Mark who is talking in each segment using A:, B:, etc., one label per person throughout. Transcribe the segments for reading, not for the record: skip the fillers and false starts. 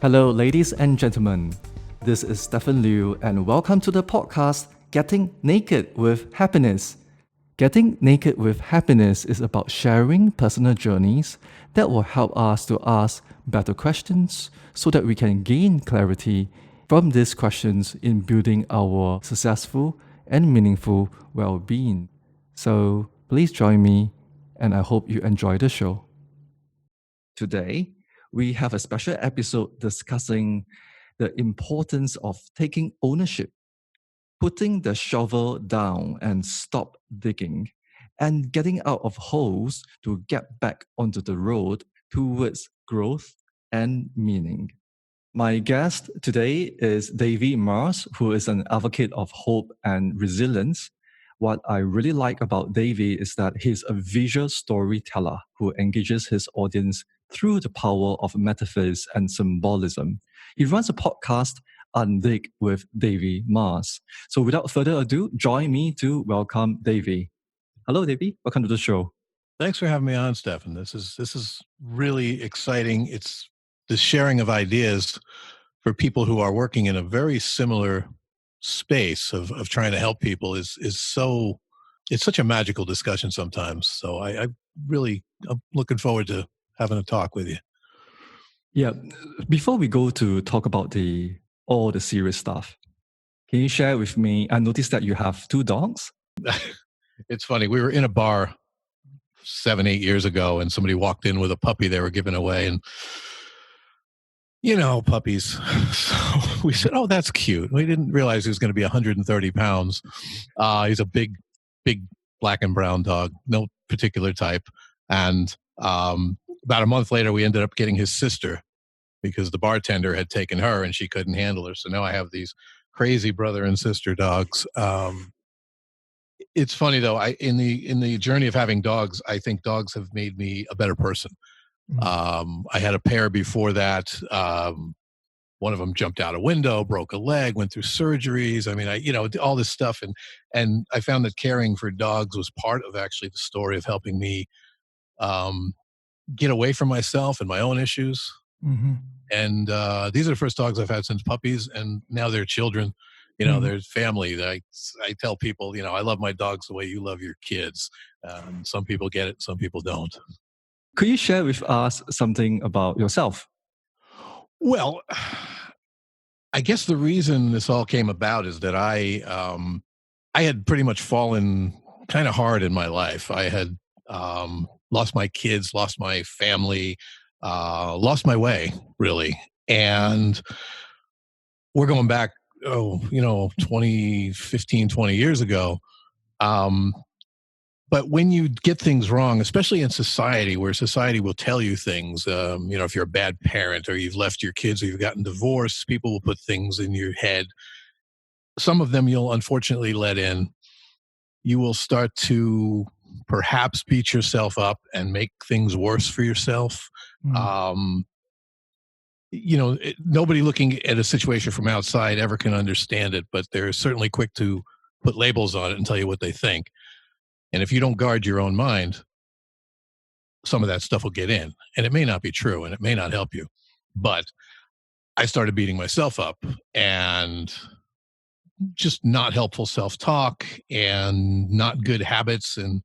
A: Hello, ladies and gentlemen. This is Stephen Liu, and welcome to the podcast Getting Naked with Happiness. Getting Naked with Happiness is about sharing personal journeys that will help us to ask better questions so that we can gain clarity from these questions in building our successful and meaningful well-being. So please join me, and I hope you enjoy the show. Today, we have a special episode discussing the importance of taking ownership, putting the shovel down and stop digging, and getting out of holes to get back onto the road towards growth and meaning. My guest today is Davey Mars, who is an advocate of hope and resilience. What I really like about Davey is that he's a visual storyteller who engages his audience through the power of metaphors and symbolism. He runs a podcast, UNDIG with Davey Mars. So without further ado, join me to welcome Davey. Hello, Davey. Welcome to the show.
B: Thanks for having me on, Stefan. This is really exciting. It's the sharing of ideas for people who are working in a very similar space of trying to help people is so, it's such a magical discussion sometimes. So I'm looking forward to having a talk with you.
A: Yeah. Before we go to talk about all the serious stuff, can you share with me? I noticed that you have 2 dogs.
B: It's funny. We were in a bar 7-8 years ago, and somebody walked in with a puppy they were giving away, and puppies. So we said, "Oh, that's cute." We didn't realize he was going to be 130 pounds. He's a big black and brown dog, no particular type. And about a month later, we ended up getting his sister because the bartender had taken her and she couldn't handle her. So now I have these crazy brother and sister dogs. It's funny though. In the journey of having dogs, I think dogs have made me a better person. I had a pair before that. One of them jumped out a window, broke a leg, went through surgeries. I mean, all this stuff. And I found that caring for dogs was part of actually the story of helping me get away from myself and my own issues.
A: Mm-hmm.
B: And these are the first dogs I've had since puppies, and now they're children. There's family. I tell people, I love my dogs the way you love your kids. Some people get it, some people don't.
A: Could you share with us something about yourself?
B: Well, I guess the reason this all came about is that I had pretty much fallen kind of hard in my life. I had lost my kids, lost my family, lost my way, really. And we're going back, 20 years ago. But when you get things wrong, especially in society, where society will tell you things, if you're a bad parent or you've left your kids or you've gotten divorced, people will put things in your head. Some of them you'll unfortunately let in. You will start to perhaps beat yourself up and make things worse for yourself. Nobody looking at a situation from outside ever can understand it, but they're certainly quick to put labels on it and tell you what they think. And if you don't guard your own mind, some of that stuff will get in. And it may not be true and it may not help you. But I started beating myself up and just not helpful self-talk and not good habits and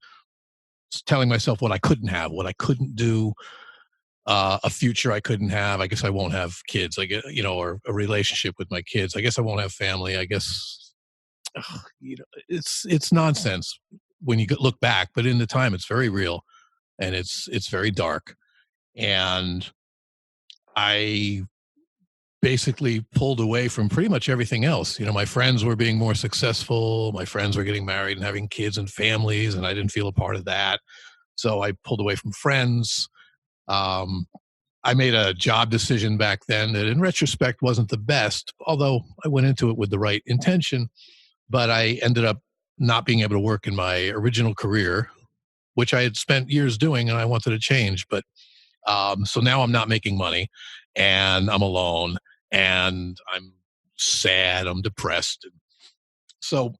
B: telling myself what I couldn't have, what I couldn't do, a future I couldn't have. I guess I won't have kids, or a relationship with my kids. I guess I won't have family. I guess, it's nonsense when you look back, but in the time it's very real and it's very dark. And I basically pulled away from pretty much everything else. My friends were being more successful. My friends were getting married and having kids and families, and I didn't feel a part of that. So I pulled away from friends. I made a job decision back then that in retrospect wasn't the best, although I went into it with the right intention, but I ended up not being able to work in my original career, which I had spent years doing and I wanted to change. But so now I'm not making money and I'm alone and I'm sad, I'm depressed. So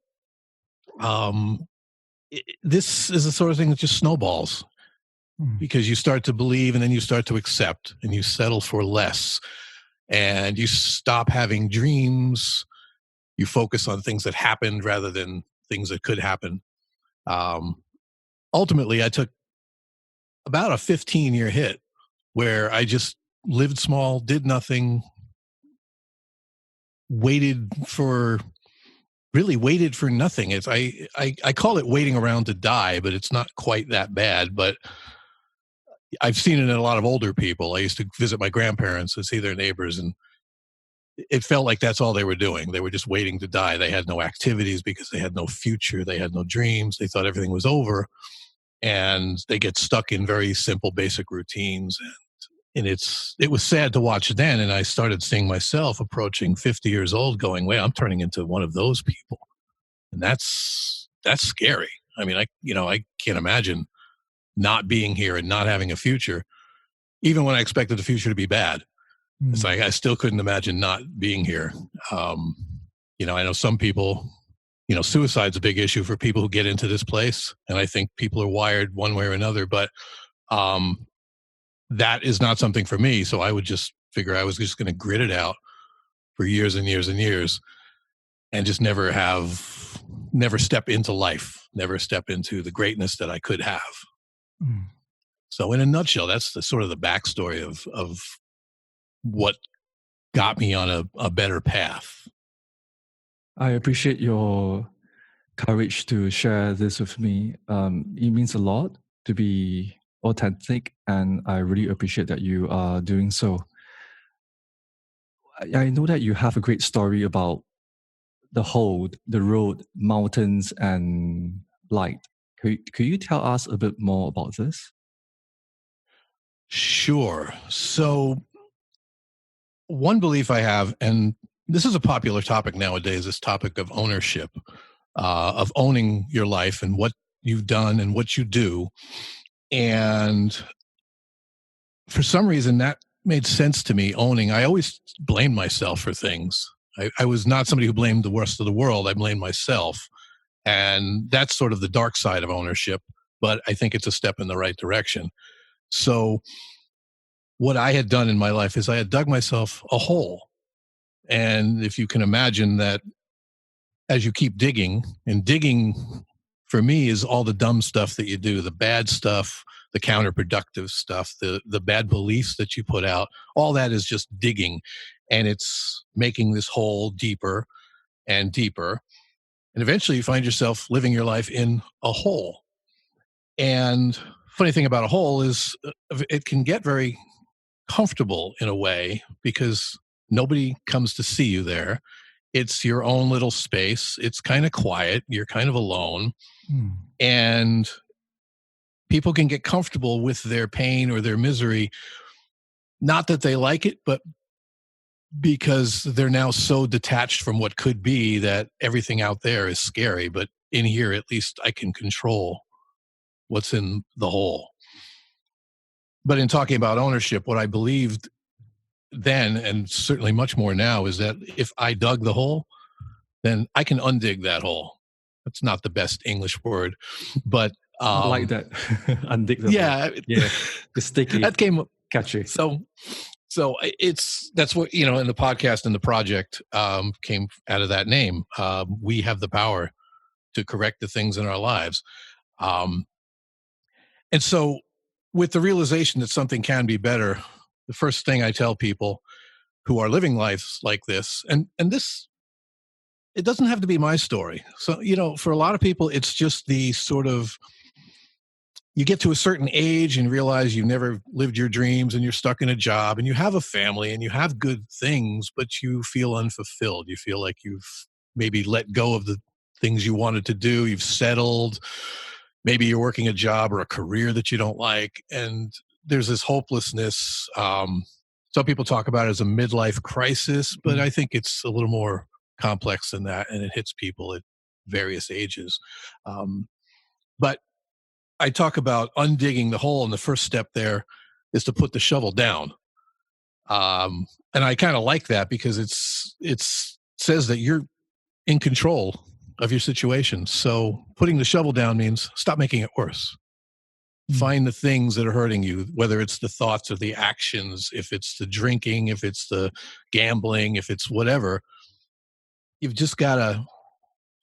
B: this is the sort of thing that just snowballs. Because you start to believe and then you start to accept and you settle for less. and you stop having dreams. You focus on things that happened rather than things that could happen. Um, Ultimately, I took about a 15-year hit where I just lived small, did nothing, waited for nothing. It's I call it waiting around to die, but it's not quite that bad. But I've seen it in a lot of older people. I used to visit my grandparents and see their neighbors, and it felt like that's all they were doing. They were just waiting to die. They had no activities because they had no future. They had no dreams. They thought everything was over, and they get stuck in very simple, basic routines. And it was sad to watch then. And I started seeing myself approaching 50 years old going, wait, I'm turning into one of those people. And that's scary. I mean, I can't imagine not being here and not having a future, even when I expected the future to be bad. It's like I still couldn't imagine not being here. I know some people, suicide's a big issue for people who get into this place, and I think people are wired one way or another. But that is not something for me. So I would just figure I was just going to grit it out for years and years and years, and just never step into life, never step into the greatness that I could have. So in a nutshell, that's the sort of the backstory of what got me on a better path.
A: I appreciate your courage to share this with me. It means a lot to be authentic, and I really appreciate that you are doing so. I know that you have a great story about the road, mountains, and light. Could you tell us a bit more about this?
B: Sure. So one belief I have, and this is a popular topic nowadays, this topic of ownership, of owning your life and what you've done and what you do. And for some reason, that made sense to me, owning. I always blamed myself for things. I was not somebody who blamed the rest of the world. I blamed myself. And that's sort of the dark side of ownership, but I think it's a step in the right direction. So what I had done in my life is I had dug myself a hole. And if you can imagine that, as you keep digging, and digging for me is all the dumb stuff that you do, the bad stuff, the counterproductive stuff, the bad beliefs that you put out, all that is just digging. And it's making this hole deeper and deeper. And eventually you find yourself living your life in a hole. And funny thing about a hole is it can get very comfortable in a way because nobody comes to see you there. It's your own little space. It's kind of quiet. You're kind of alone. And people can get comfortable with their pain or their misery. Not that they like it, but because they're now so detached from what could be that everything out there is scary. But in here, at least I can control what's in the hole. But in talking about ownership, what I believed then, and certainly much more now, is that if I dug the hole, then I can undig that hole. That's not the best English word, but
A: I like that. Undig the hole. Yeah, it's sticky.
B: That came
A: catchy.
B: So that's what, in the podcast and the project came out of that name. We have the power to correct the things in our lives. And so with the realization that something can be better, the first thing I tell people who are living lives like this, and this, it doesn't have to be my story. So, for a lot of people, it's just the sort of, you get to a certain age and realize you've never lived your dreams and you're stuck in a job and you have a family and you have good things, but you feel unfulfilled. You feel like you've maybe let go of the things you wanted to do. You've settled. Maybe you're working a job or a career that you don't like. And there's this hopelessness. Some people talk about it as a midlife crisis, but I think it's a little more complex than that. And it hits people at various ages. But I talk about undigging the hole, and the first step there is to put the shovel down. And I kind of like that because it says that you're in control of your situation. So putting the shovel down means stop making it worse. Find the things that are hurting you, whether it's the thoughts or the actions, if it's the drinking, if it's the gambling, if it's whatever. You've just got to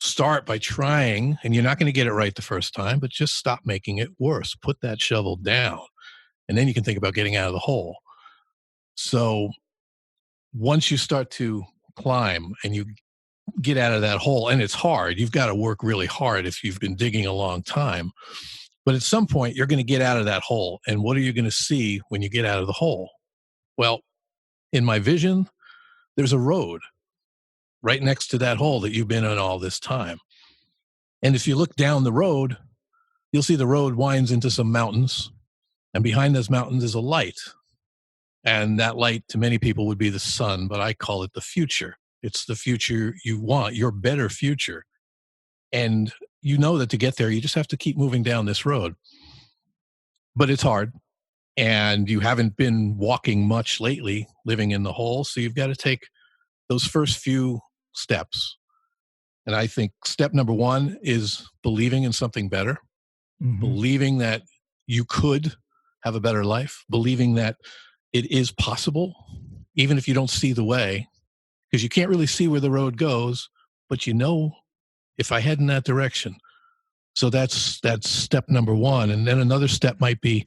B: start by trying, and you're not going to get it right the first time, but just stop making it worse. Put that shovel down, and then you can think about getting out of the hole. So once you start to climb and you get out of that hole, and it's hard, you've got to work really hard if you've been digging a long time. But at some point, you're going to get out of that hole. And what are you going to see when you get out of the hole? Well, in my vision, there's a road right next to that hole that you've been in all this time. And if you look down the road, you'll see the road winds into some mountains. And behind those mountains is a light. And that light to many people would be the sun, but I call it the future. It's the future you want, your better future. And you know that to get there, you just have to keep moving down this road. But it's hard. And you haven't been walking much lately, living in the hole. So you've got to take those first few steps. And I think step number one is believing in something better, believing that you could have a better life, believing that it is possible, even if you don't see the way, because you can't really see where the road goes, but you know, if I head in that direction. So that's step number one. And then another step might be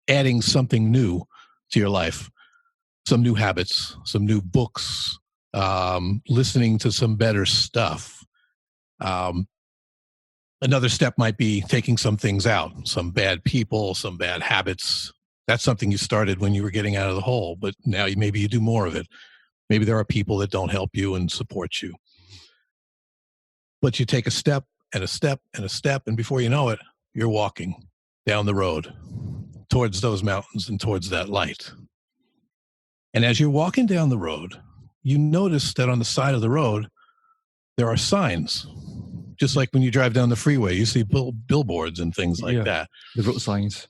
B: adding something new to your life, some new habits, some new books, listening to some better stuff. Another step might be taking some things out, some bad people, some bad habits. That's something you started when you were getting out of the hole, but now maybe you do more of it. Maybe there are people that don't help you and support you. But you take a step and a step and a step, and before you know it, you're walking down the road towards those mountains and towards that light. And as you're walking down the road, you notice that on the side of the road, there are signs. Just like when you drive down the freeway, you see billboards and things like that.
A: The road signs.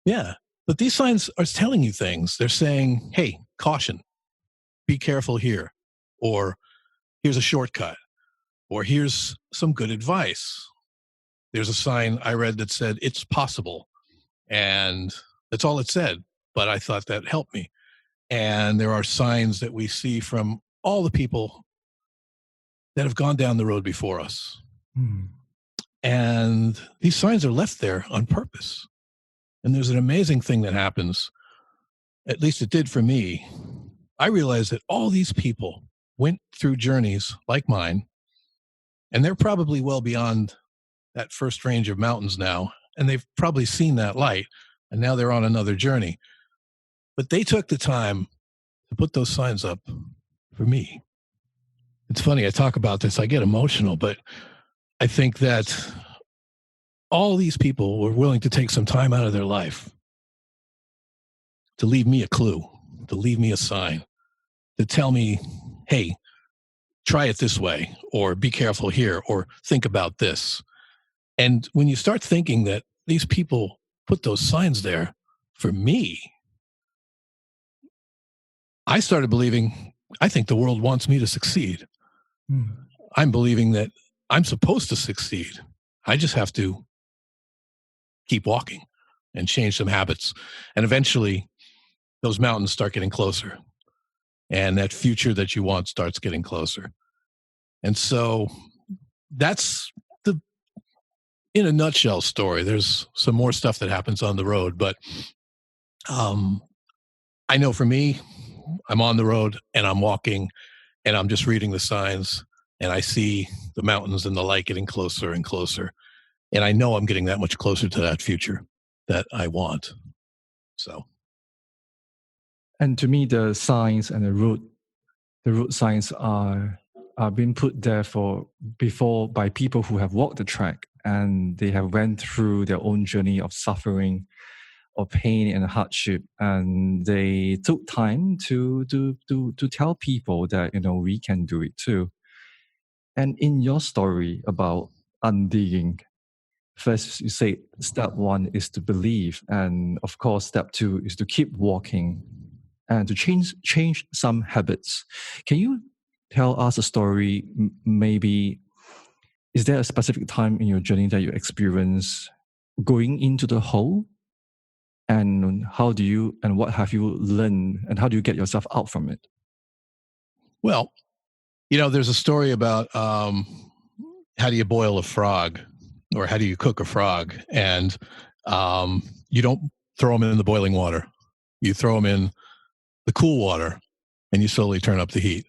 B: Yeah. But these signs are telling you things. They're saying, hey, caution, be careful here, or here's a shortcut, or here's some good advice. There's a sign I read that said, it's possible. And that's all it said. But I thought that helped me. And there are signs that we see from all the people that have gone down the road before us. And these signs are left there on purpose. And there's an amazing thing that happens, at least it did for me. I realized that all these people went through journeys like mine, and they're probably well beyond that first range of mountains now, and they've probably seen that light, and now they're on another journey. But they took the time to put those signs up for me. It's funny, I talk about this, I get emotional, but I think that all these people were willing to take some time out of their life to leave me a clue, to leave me a sign, to tell me, hey, try it this way, or be careful here, or think about this. And when you start thinking that these people put those signs there for me, I started believing, I think the world wants me to succeed. I'm believing that I'm supposed to succeed. I just have to keep walking and change some habits. And eventually, those mountains start getting closer. And that future that you want starts getting closer. And so that's the, in a nutshell, story. There's some more stuff that happens on the road. But I know for me, I'm on the road and I'm walking and I'm just reading the signs. And I see the mountains and the light getting closer and closer. And I know I'm getting that much closer to that future that I want. So.
A: And to me, the signs and the route signs are being put there before by people who have walked the track, and they have went through their own journey of suffering or pain and hardship, and they took time to tell people that, you know, we can do it too. And in your story about undigging, first you say step one is to believe, and of course step two is to keep walking and to change some habits. Can you tell us a story? Maybe is there a specific time in your journey that you experience going into the hole And how do you, and what have you learned, and how do you get yourself out from it?
B: Well, there's a story about how do you boil a frog, or how do you cook a frog? And you don't throw them in the boiling water. You throw them in the cool water, and you slowly turn up the heat.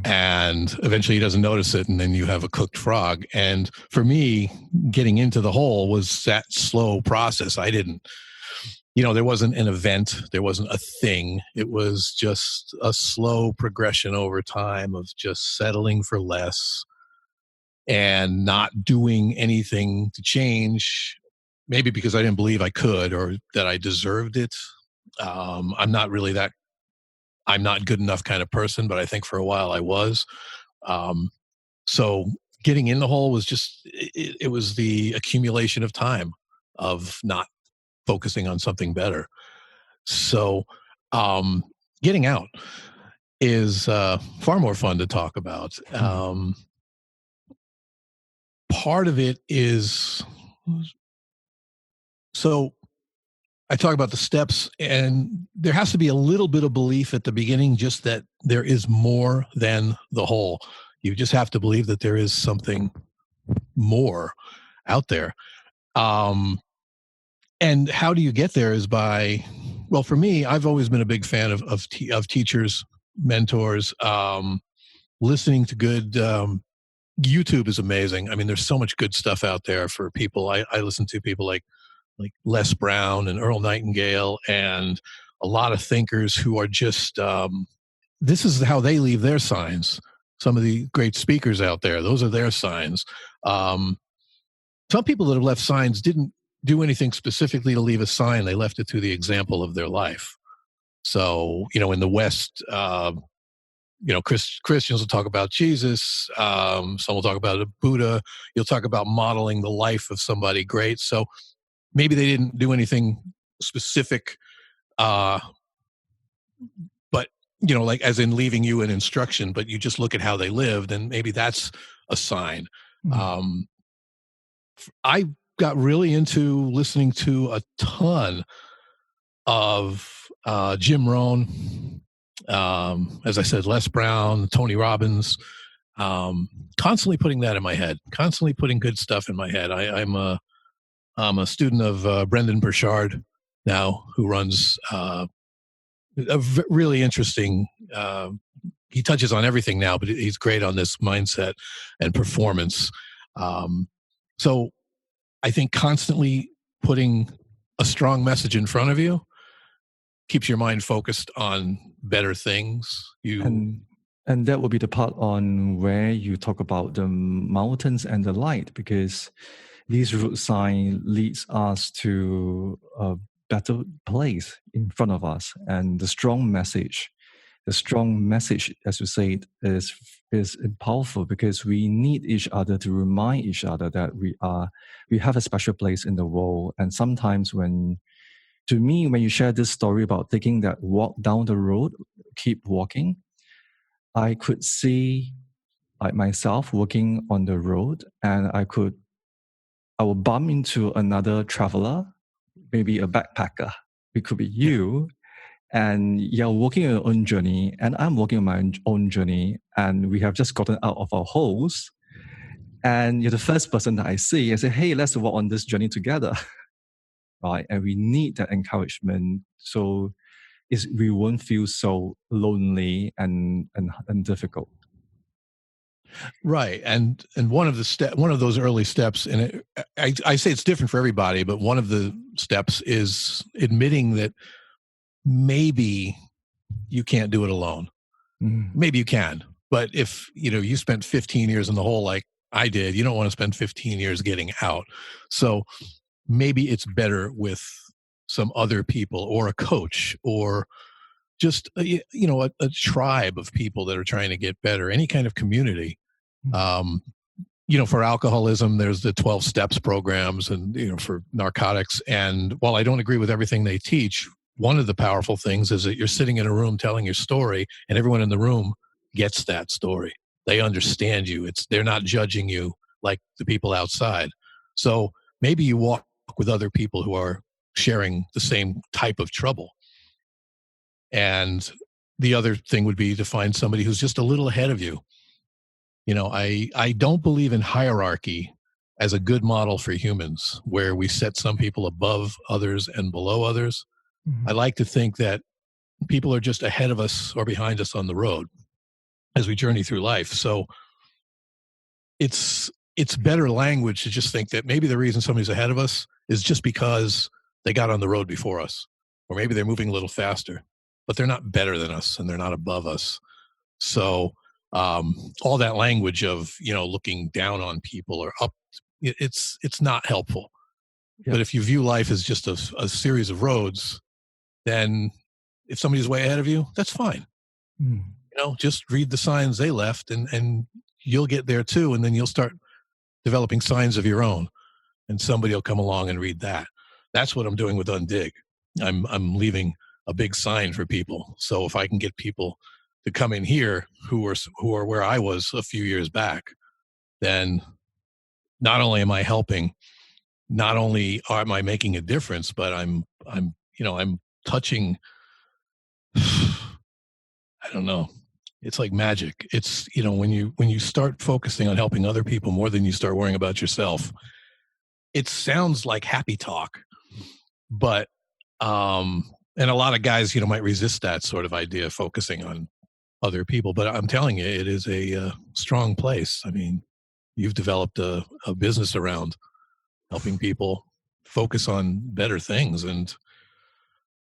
B: And eventually he doesn't notice it, and then you have a cooked frog. And for me, getting into the hole was that slow process. I didn't, there wasn't an event, there wasn't a thing. It was just a slow progression over time of just settling for less and not doing anything to change, maybe because I didn't believe I could or that I deserved it. I'm not really that, I'm not good enough kind of person, but I think for a while I was. So getting in the hole was just, it was the accumulation of time of not focusing on something better. So getting out is far more fun to talk about. Part of it is, so I talk about the steps, and there has to be a little bit of belief at the beginning, just that there is more than the hole. You just have to believe that there is something more out there. And how do you get there is by, well, for me, I've always been a big fan of teachers, mentors, listening to good, YouTube is amazing. I mean, there's so much good stuff out there for people. I listen to people like Les Brown and Earl Nightingale, and a lot of thinkers who are just, this is how they leave their signs. Some of the great speakers out there, those are their signs. Some people that have left signs didn't do anything specifically to leave a sign. They left it through the example of their life. So, in the West, Christians will talk about Jesus. Some will talk about a Buddha. You'll talk about modeling the life of somebody great. So maybe they didn't do anything specific, but, like as in leaving you an instruction, but you just look at how they lived, and maybe that's a sign. I got really into listening to a ton of Jim Rohn, as I said, Les Brown, Tony Robbins, constantly putting that in my head, constantly putting good stuff in my head. I'm a student of Brendan Burchard now, who runs really interesting, he touches on everything now, but he's great on this mindset and performance. So I think constantly putting a strong message in front of you keeps your mind focused on better things.
A: And that will be the part on where you talk about the mountains and the light, because this root sign leads us to a better place in front of us. And the strong message, as you said, is powerful, because we need each other to remind each other that we have a special place in the world. And sometimes when you share this story about taking that walk down the road, keep walking, I could see like myself walking on the road, and I will bump into another traveler, maybe a backpacker. It could be you, and you're walking on your own journey, and I'm walking on my own journey, and we have just gotten out of our holes, and you're the first person that I see. I say, hey, let's walk on this journey together. Right? And we need that encouragement, so we won't feel so lonely and difficult.
B: Right. And one of those early steps, and I say it's different for everybody, but one of the steps is admitting that maybe you can't do it alone. Maybe you can, but if you spent 15 years in the hole like I did, you don't want to spend 15 years getting out. So maybe it's better with some other people, or a coach, or just a tribe of people that are trying to get better, any kind of community. For alcoholism, there's the 12 steps programs, and for narcotics. And while I don't agree with everything they teach, one of the powerful things is that you're sitting in a room telling your story, and everyone in the room gets that story. They understand you. They're not judging you like the people outside. So maybe you walk with other people who are sharing the same type of trouble. And the other thing would be to find somebody who's just a little ahead of you. I don't believe in hierarchy as a good model for humans, where we set some people above others and below others.
A: Mm-hmm.
B: I like to think that people are just ahead of us or behind us on the road as we journey through life. So it's better language to just think that maybe the reason somebody's ahead of us is just because they got on the road before us, or maybe they're moving a little faster, but they're not better than us and they're not above us. So all that language of, looking down on people or up, it's not helpful.
A: Yeah.
B: But if you view life as just a series of roads, then if somebody's way ahead of you, that's fine.
A: Mm.
B: Just read the signs they left and you'll get there too. And then you'll start developing signs of your own, and somebody will come along and read that. That's what I'm doing with UNDIG. I'm leaving a big sign for people. So if I can get people to come in here who are where I was a few years back, then not only am I helping, not only am I making a difference, but I'm touching, I don't know. It's like magic. It's, when you start focusing on helping other people more than you start worrying about yourself, it sounds like happy talk, but, and a lot of guys, might resist that sort of idea of focusing on other people, but I'm telling you, it is a strong place. I mean, you've developed a business around helping people focus on better things. And,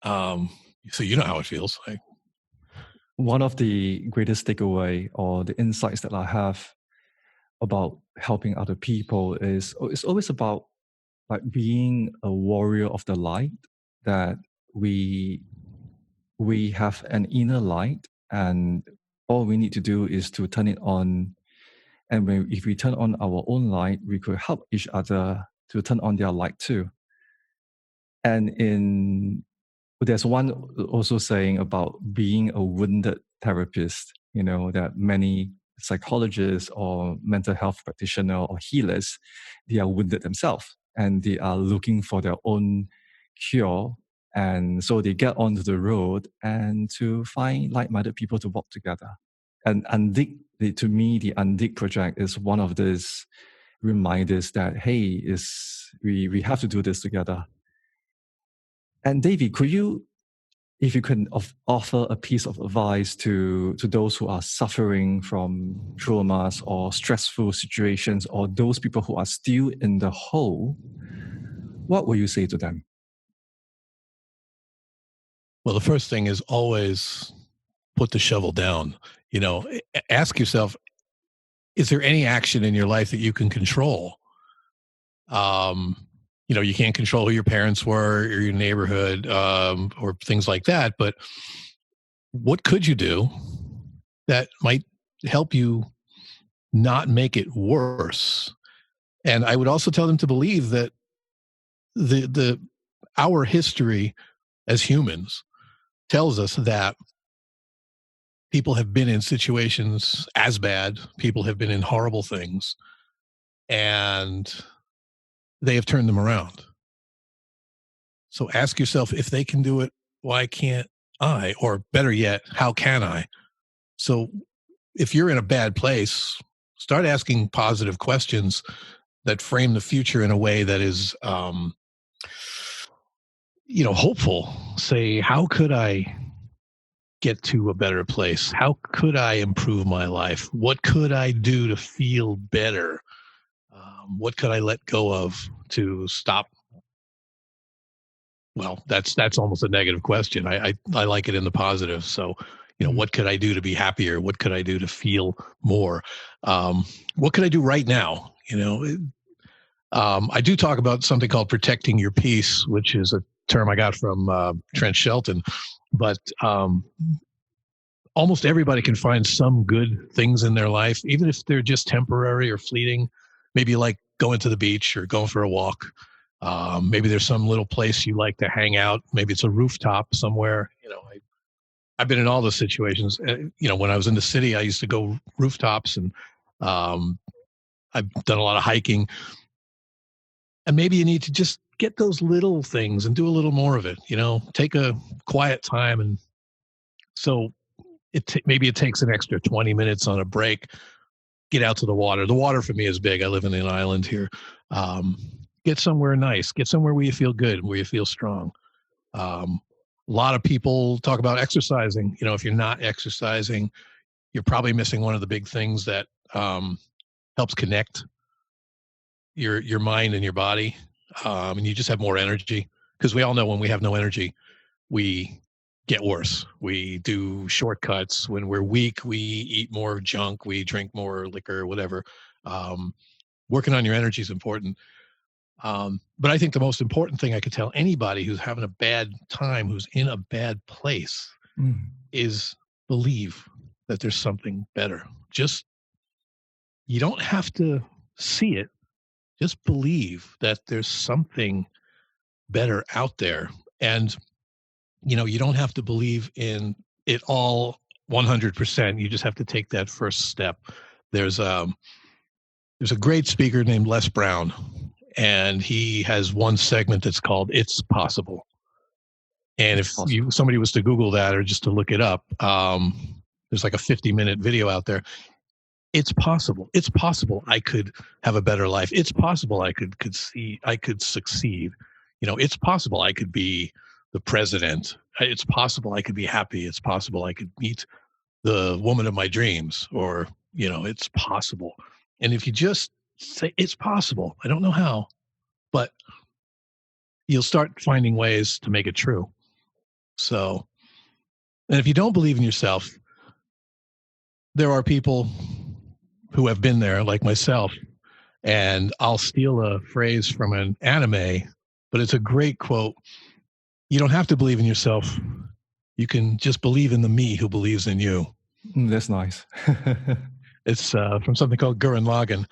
B: so you know how it feels like.
A: One of the greatest takeaway or the insights that I have about helping other people is it's always about like being a warrior of the light, that we have an inner light and all we need to do is to turn it on. And if we turn on our own light, we could help each other to turn on their light too. And there's one also saying about being a wounded therapist, that many psychologists or mental health practitioners or healers, they are wounded themselves and they are looking for their own cure. And so they get onto the road and to find like-minded people to work together. And UNDIG, to me, the UNDIG project is one of these reminders that, hey, we have to do this together. And Davey, if you can offer a piece of advice to those who are suffering from traumas or stressful situations, or those people who are still in the hole, what will you say to them?
B: Well, the first thing is always put the shovel down. Ask yourself, is there any action in your life that you can control? You can't control who your parents were or your neighborhood, or things like that. But what could you do that might help you not make it worse? And I would also tell them to believe that our history as humans tells us that people have been in situations as bad, people have been in horrible things, and they have turned them around. So ask yourself, if they can do it, why can't I? Or better yet, how can I? So if you're in a bad place, start asking positive questions that frame the future in a way that is, hopeful. Say, how could I get to a better place? How could I improve my life? What could I do to feel better? What could I let go of to stop? Well, that's almost a negative question. I like it in the positive. So, what could I do to be happier? What could I do to feel more? What could I do right now? I do talk about something called protecting your peace, which is a term I got from Trent Shelton. But almost everybody can find some good things in their life, even if they're just temporary or fleeting. Maybe you like going to the beach or going for a walk. Maybe there's some little place you like to hang out. Maybe it's a rooftop somewhere. I've been in all those situations. When I was in the city, I used to go rooftops, and I've done a lot of hiking. And maybe you need to just get those little things and do a little more of it. Take a quiet time, and so maybe it takes an extra 20 minutes on a break. Get out to the water. The water for me is big. I live in an island here. Get somewhere nice. Get somewhere where you feel good, where you feel strong. A lot of people talk about exercising. If you're not exercising, you're probably missing one of the big things that helps connect your mind and your body, and you just have more energy. Because we all know when we have no energy, we get worse. We do shortcuts. When we're weak, we eat more junk. We drink more liquor, whatever. Working on your energy is important. But I think the most important thing I could tell anybody who's having a bad time, who's in a bad place, is believe that there's something better. You don't have to see it. Just believe that there's something better out there. And, you don't have to believe in it all 100%. You just have to take that first step. There's a great speaker named Les Brown, and he has one segment that's called "It's Possible." And if somebody was to Google that or just to look it up, there's like a 50-minute video out there. It's possible. It's possible I could have a better life. It's possible I could succeed. It's possible I could be the president. It's possible I could be happy. It's possible I could meet the woman of my dreams, or, it's possible. And if you just say it's possible, I don't know how, but you'll start finding ways to make it true. So, and if you don't believe in yourself, there are people who have been there, like myself, and I'll steal a phrase from an anime, but it's a great quote. You don't have to believe in yourself. You can just believe in the me who believes in you.
A: That's nice.
B: It's from something called Gurren Lagann.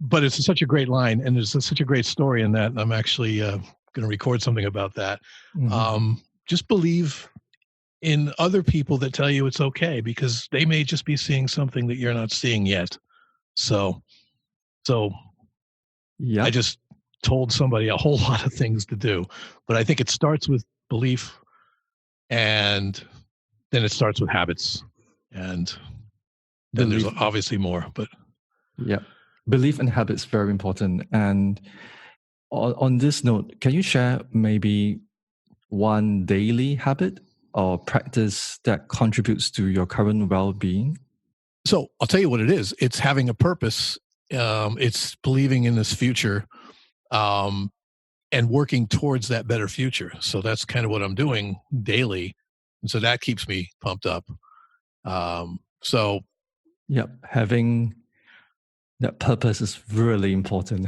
B: But it's such a great line, and there's such a great story in that. And I'm actually going to record something about that. Just believe in other people that tell you it's okay, because they may just be seeing something that you're not seeing yet. So yeah, I just told somebody a whole lot of things to do, but I think it starts with belief, and then it starts with habits, and then there's obviously more, but
A: yeah, belief and habits very important. And on this note, can you share maybe one daily habit or practice that contributes to your current well-being?
B: So I'll tell you what it is. It's having a purpose. It's believing in this future, and working towards that better future. So that's kind of what I'm doing daily. And so that keeps me pumped up.
A: Yep. Having that purpose is really important,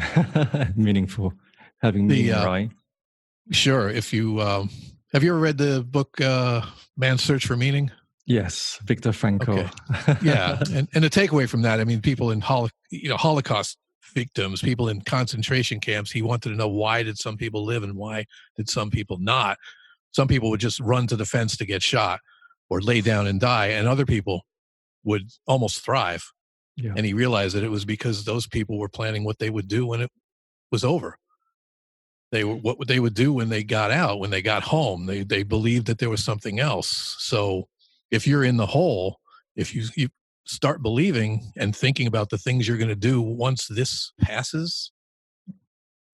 A: meaningful, having meaning, right?
B: Sure. If you, have you ever read the book, Man's Search for Meaning?
A: Yes. Viktor Frankl.
B: Okay. Yeah. And the takeaway from that, I mean, people in Holocaust victims, people in concentration camps, he wanted to know, why did some people live and why did some people not? Some people would just run to the fence to get shot or lay down and die, and other people would almost thrive. Yeah. And he realized that it was because those people were planning what they would do when it was over. What they would do when they got out, when they got home. They believed that there was something else. So if you're in the hole, if you start believing and thinking about the things you're going to do once this passes,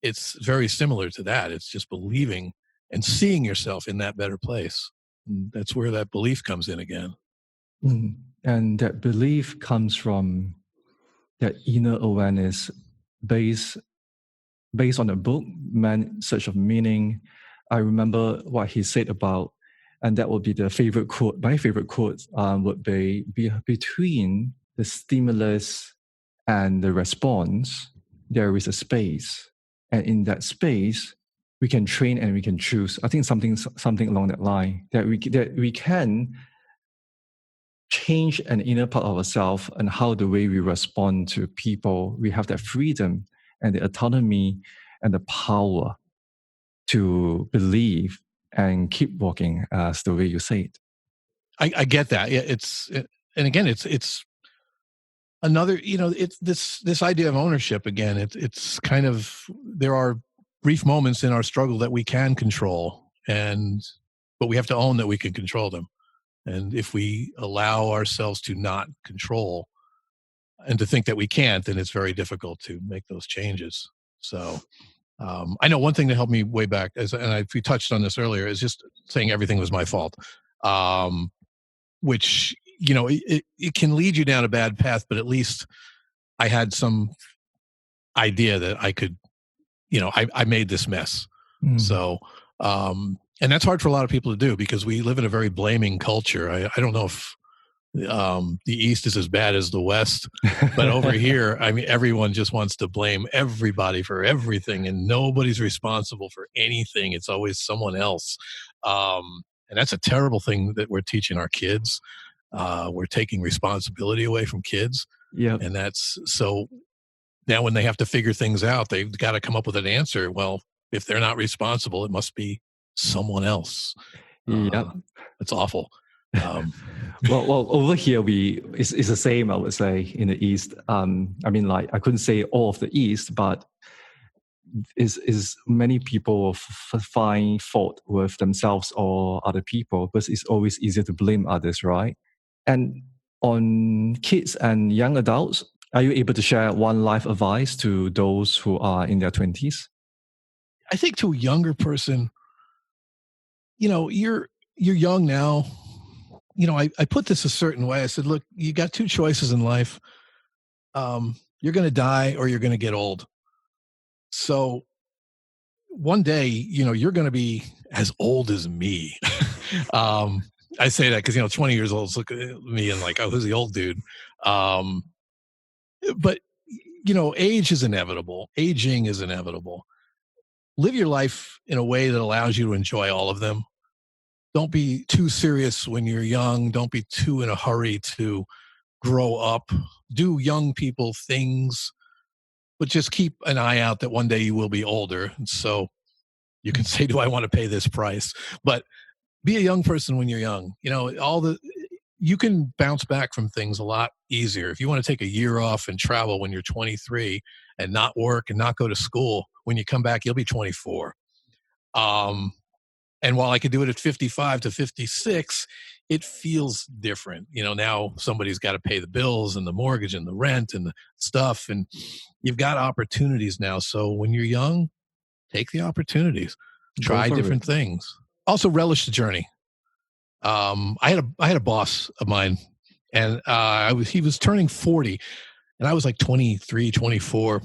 B: it's very similar to that. It's just believing and seeing yourself in that better place. And that's where that belief comes in again.
A: And that belief comes from that inner awareness based on the book, Man's Search of Meaning. I remember what he said about, and that would be the favorite quote. My favorite quote would be between the stimulus and the response, there is a space. And in that space, we can train and we can choose. I think something along that line, that we can change an inner part of ourselves and how the way we respond to people. We have that freedom and the autonomy and the power to believe and keep walking, as the way you say it.
B: I get that. Yeah, and again, it's another, it's this idea of ownership again. It's kind of, there are brief moments in our struggle that we can control, but we have to own that we can control them. And if we allow ourselves to not control and to think that we can't, then it's very difficult to make those changes. So I know one thing that helped me way back, we touched on this earlier, is just saying everything was my fault, which, it can lead you down a bad path, but at least I had some idea that I could, I made this mess. So, and that's hard for a lot of people to do because we live in a very blaming culture. I don't know if the East is as bad as the West, but over here, I mean, everyone just wants to blame everybody for everything, and nobody's responsible for anything. It's always someone else. And that's a terrible thing that we're teaching our kids. We're taking responsibility away from kids.
A: Yeah.
B: And that's so now when they have to figure things out, they've got to come up with an answer. Well, if they're not responsible, it must be someone else.
A: Yeah.
B: It's awful.
A: Well, over here it's the same, I would say, in the East. I mean, like, I couldn't say all of the East, but is many people find fault with themselves or other people, but it's always easier to blame others, right? And on kids and young adults, are you able to share one life advice to those who are in their 20s?
B: I think to a younger person, you're young now. I put this a certain way. I said, look, you got two choices in life. You're going to die or you're going to get old. So one day, you're going to be as old as me. I say that because, 20 years old, look at me and like, oh, who's the old dude? But, age is inevitable. Aging is inevitable. Live your life in a way that allows you to enjoy all of them. Don't be too serious when you're young. Don't be too in a hurry to grow up. Do young people things, but just keep an eye out that one day you will be older. And so you can say, do I want to pay this price? But be a young person when you're young. You can bounce back from things a lot easier. If you want to take a year off and travel when you're 23 and not work and not go to school, when you come back, you'll be 24. And while I could do it at 55 to 56, it feels different. Now somebody's got to pay the bills and the mortgage and the rent and the stuff. And you've got opportunities now. So when you're young, take the opportunities, try different things. Also relish the journey. I had a boss of mine, and he was turning 40, and I was like 23, 24.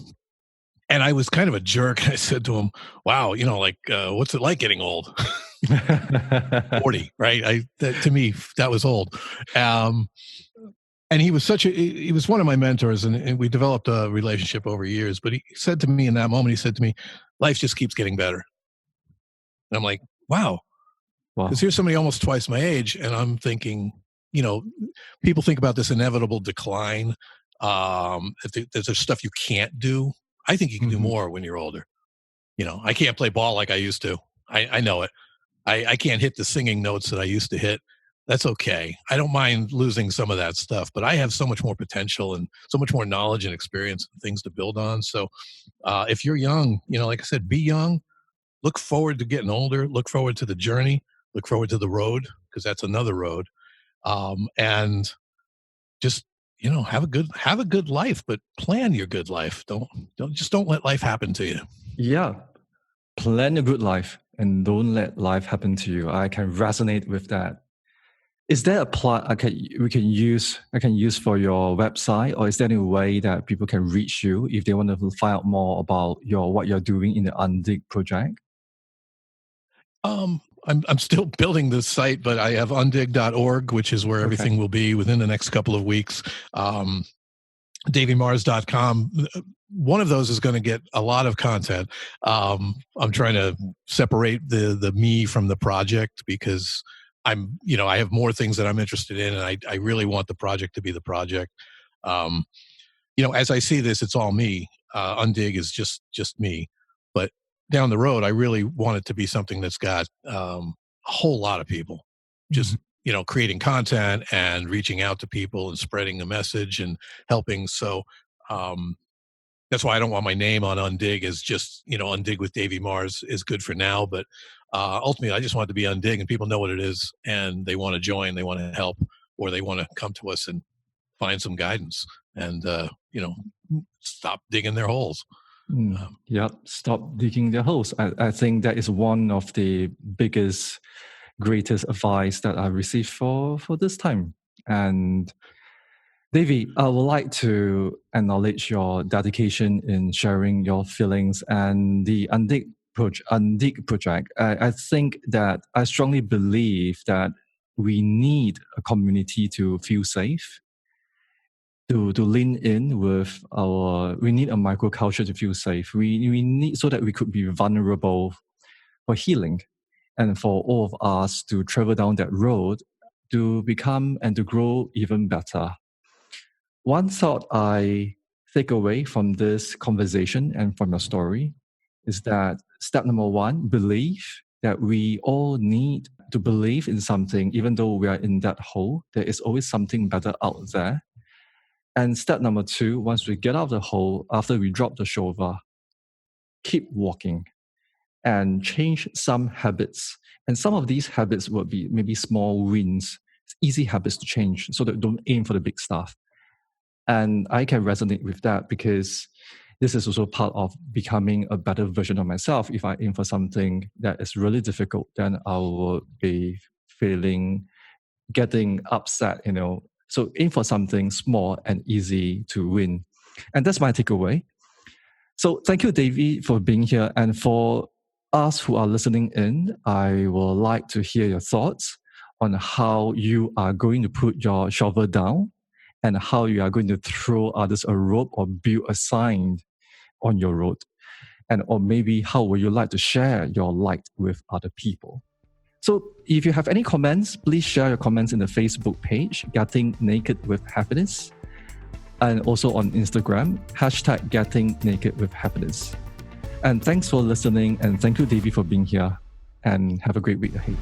B: And I was kind of a jerk. I said to him, wow, what's it like getting old? 40, right? To me, that was old. And he was he was one of my mentors, and we developed a relationship over years. But he said to me in that moment, life just keeps getting better. And I'm like, wow. Because here's somebody almost twice my age, and I'm thinking, people think about this inevitable decline. There's stuff you can't do. I think you can do more when you're older. I can't play ball like I used to. I know it. I can't hit the singing notes that I used to hit. That's okay. I don't mind losing some of that stuff, but I have so much more potential and so much more knowledge and experience and things to build on. So if you're young, like I said, be young. Look forward to getting older. Look forward to the journey. Look forward to the road, because that's another road. And just, have a good life, but plan your good life. Don't let life happen to you.
A: Yeah. Plan a good life and don't let life happen to you. I can resonate with that. Is there a plot I can use for your website, or is there any way that people can reach you if they want to find out more about what you're doing in the UNDIG project?
B: I'm still building this site, but I have undig.org, which is where everything will be within the next couple of weeks. DaveyMars.com. One of those is going to get a lot of content. I'm trying to separate the me from the project, because I have more things that I'm interested in, and I really want the project to be the project. As I see this, it's all me. UNDIG is just me. But down the road, I really want it to be something that's got a whole lot of people just, creating content and reaching out to people and spreading the message and helping. So that's why I don't want my name on UNDIG as just, UNDIG with Davey Mars is good for now. But ultimately, I just want it to be UNDIG, and people know what it is, and they want to join, they want to help, or they want to come to us and find some guidance and, stop digging their holes.
A: Stop digging their holes. I think that is one of the biggest, greatest advice that I received for this time. And Davey, I would like to acknowledge your dedication in sharing your feelings and the UNDIG project. I think that I strongly believe that we need a community to feel safe, to lean in with we need a microculture to feel safe. We need so that we could be vulnerable for healing, and for all of us to travel down that road to become and to grow even better. One thought I take away from this conversation and from your story is that step number one, believe that we all need to believe in something, even though we are in that hole, there is always something better out there. And step number two, once we get out of the hole, after we drop the shoulder, keep walking and change some habits. And some of these habits will be maybe small wins, easy habits to change, so that don't aim for the big stuff. And I can resonate with that because this is also part of becoming a better version of myself. If I aim for something that is really difficult, then I will be getting upset, So aim for something small and easy to win. And that's my takeaway. So thank you, Davey, for being here. And for us who are listening in, I would like to hear your thoughts on how you are going to put your shovel down and how you are going to throw others a rope or build a sign on your road. Or maybe how would you like to share your light with other people? So if you have any comments, please share your comments in the Facebook page, Getting Naked with Happiness, and also on Instagram, #Getting Naked with Happiness. And thanks for listening, and thank you, Davey, for being here, and have a great week ahead.